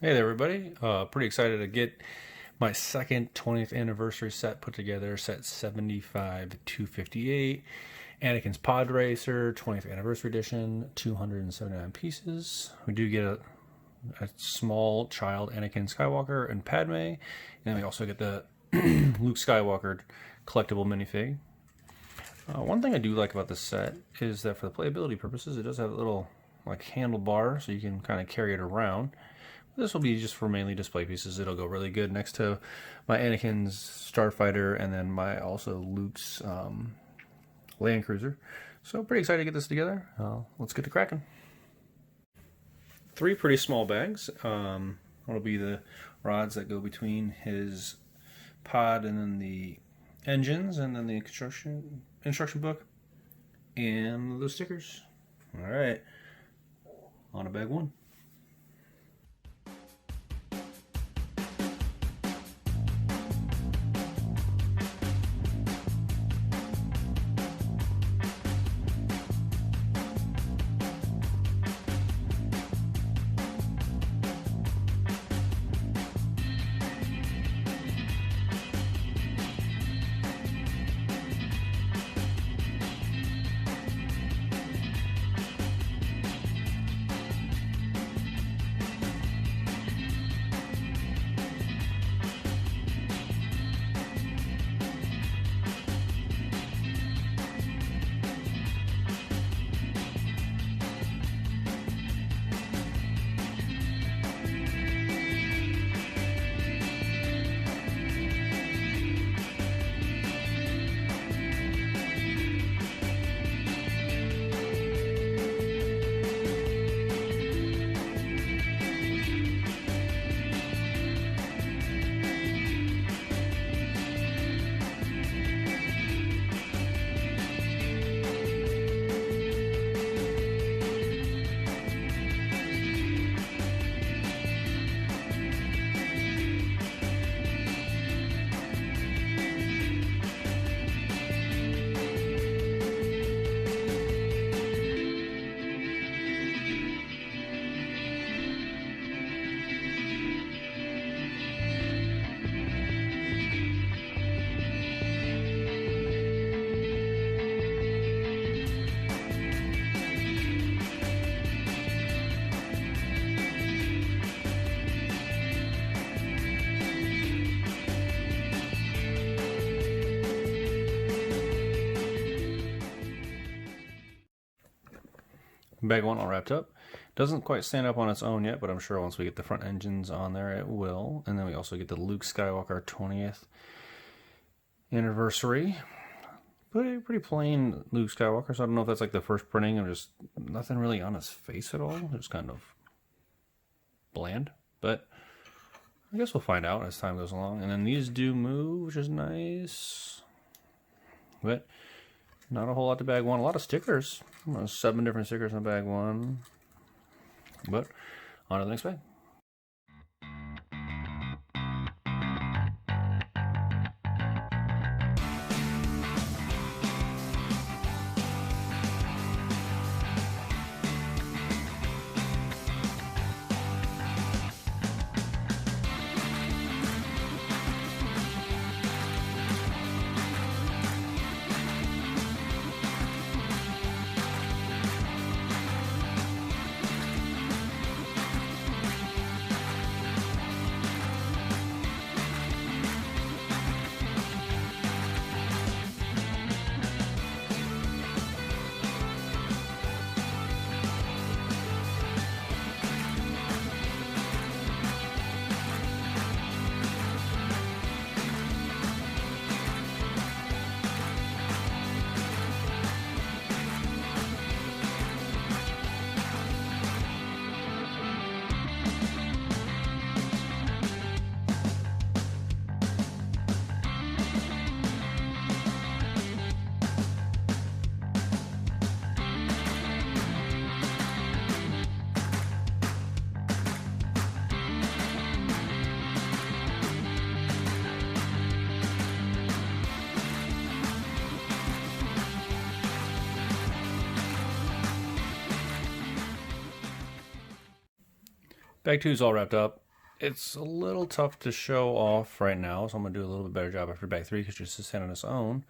Hey there, everybody. Pretty excited to get my second 20th anniversary set put together, set 75 258. Anakin's Podracer, 20th anniversary edition, 279 pieces. We do get a small child Anakin Skywalker and Padme, and then we also get the Luke Skywalker collectible minifig. One thing I do like about this set is that for the playability purposes, it does have a little like handlebar, so you can kind of carry it around. This will be just for mainly display pieces. It'll go really good next to my Anakin's Starfighter and then my also Luke's Land Cruiser. So pretty excited to get this together. Let's get to cracking. 3 pretty small bags. That'll be the rods that go between his pod and then the engines and then the instruction book and those stickers. All right, on to bag 1. Bag 1 all wrapped up. Doesn't quite stand up on its own yet, but I'm sure once we get the front engines on there, it will. And then we also get the Luke Skywalker 20th anniversary. Pretty plain Luke Skywalker, so I don't know if that's like the first printing or just nothing really on his face at all. Just kind of bland, but I guess we'll find out as time goes along. And then these do move, which is nice. But not a whole lot to bag 1. A lot of stickers. 7 different stickers on bag 1. But on to the next bag. Bag 2 is all wrapped up. It's a little tough to show off right now, so I'm going to do a little bit better job after bag 3 because just to stand on its own.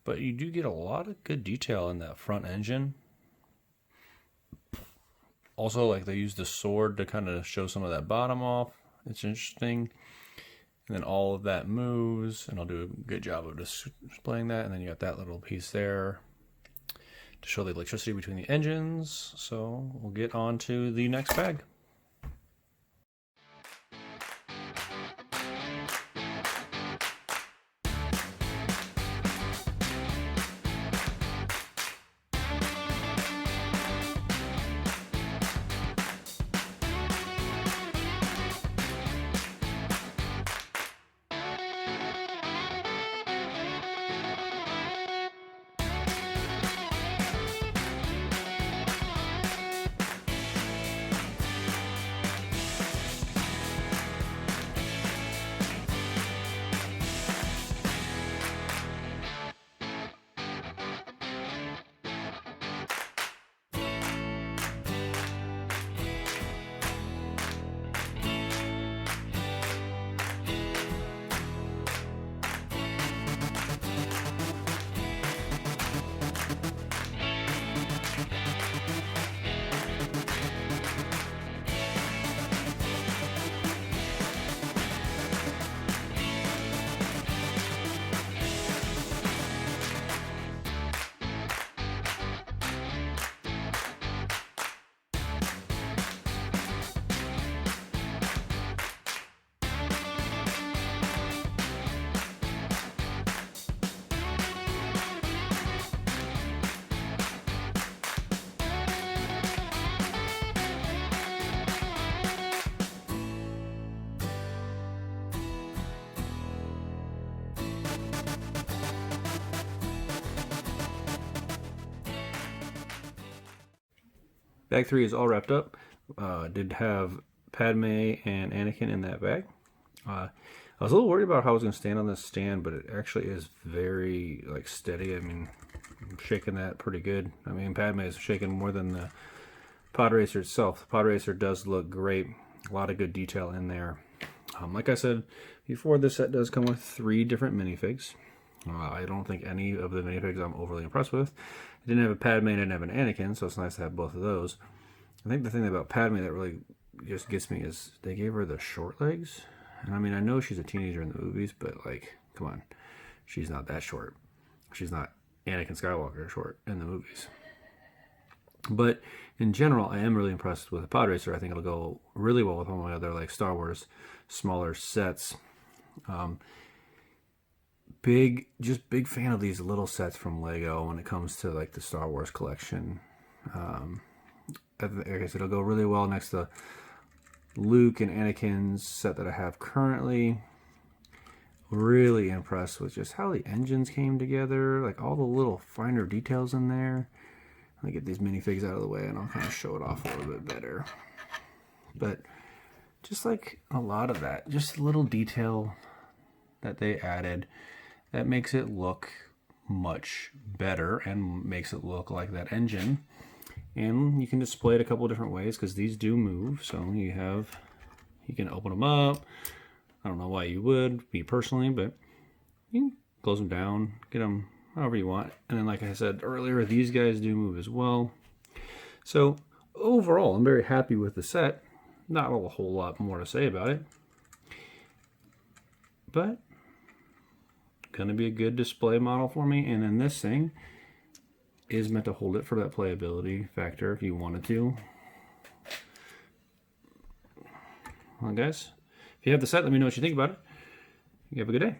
But you do get a lot of good detail in that front engine. Also, like, they use the sword to kind of show some of that bottom off. It's interesting. And then all of that moves, and I'll do a good job of displaying that. And then you got that little piece there to show the electricity between the engines. So we'll get on to the next bag. Bag 3 is all wrapped up. Did have Padme and Anakin in that bag. I was a little worried about how I was going to stand on this stand, but it actually is very like steady. I mean, I'm shaking that pretty good. I mean, Padme is shaking more than the Podracer itself. The Podracer does look great. A lot of good detail in there. Like I said before, this set does come with 3 different minifigs. I don't think any of the minifigs I'm overly impressed with. I didn't have a Padme and I didn't have an Anakin, so it's nice to have both of those. I think the thing about Padme that really just gets me is they gave her the short legs. And I mean, I know she's a teenager in the movies, but like, come on. She's not that short. She's not Anakin Skywalker short in the movies. But in general, I am really impressed with the Podracer. I think it'll go really well with all my other like Star Wars smaller sets. Big fan of these little sets from Lego when it comes to like the Star Wars collection. I guess it'll go really well next to Luke and Anakin's set that I have currently. Really impressed with just how the engines came together, like all the little finer details in there. Let me get these minifigs out of the way and I'll kind of show it off a little bit better. But just like a lot of that, just little detail that they added that makes it look much better and makes it look like that engine. And you can display it a couple different ways because these do move. So you can open them up. I don't know why you would, me personally, but you can close them down, get them however you want. And then like I said earlier, these guys do move as well. So overall, I'm very happy with the set. Not a whole lot more to say about it, but going to be a good display model for me. And then this thing is meant to hold it for that playability factor if you wanted to. Well, guys, if you have the set, let me know what you think about it. You have a good day.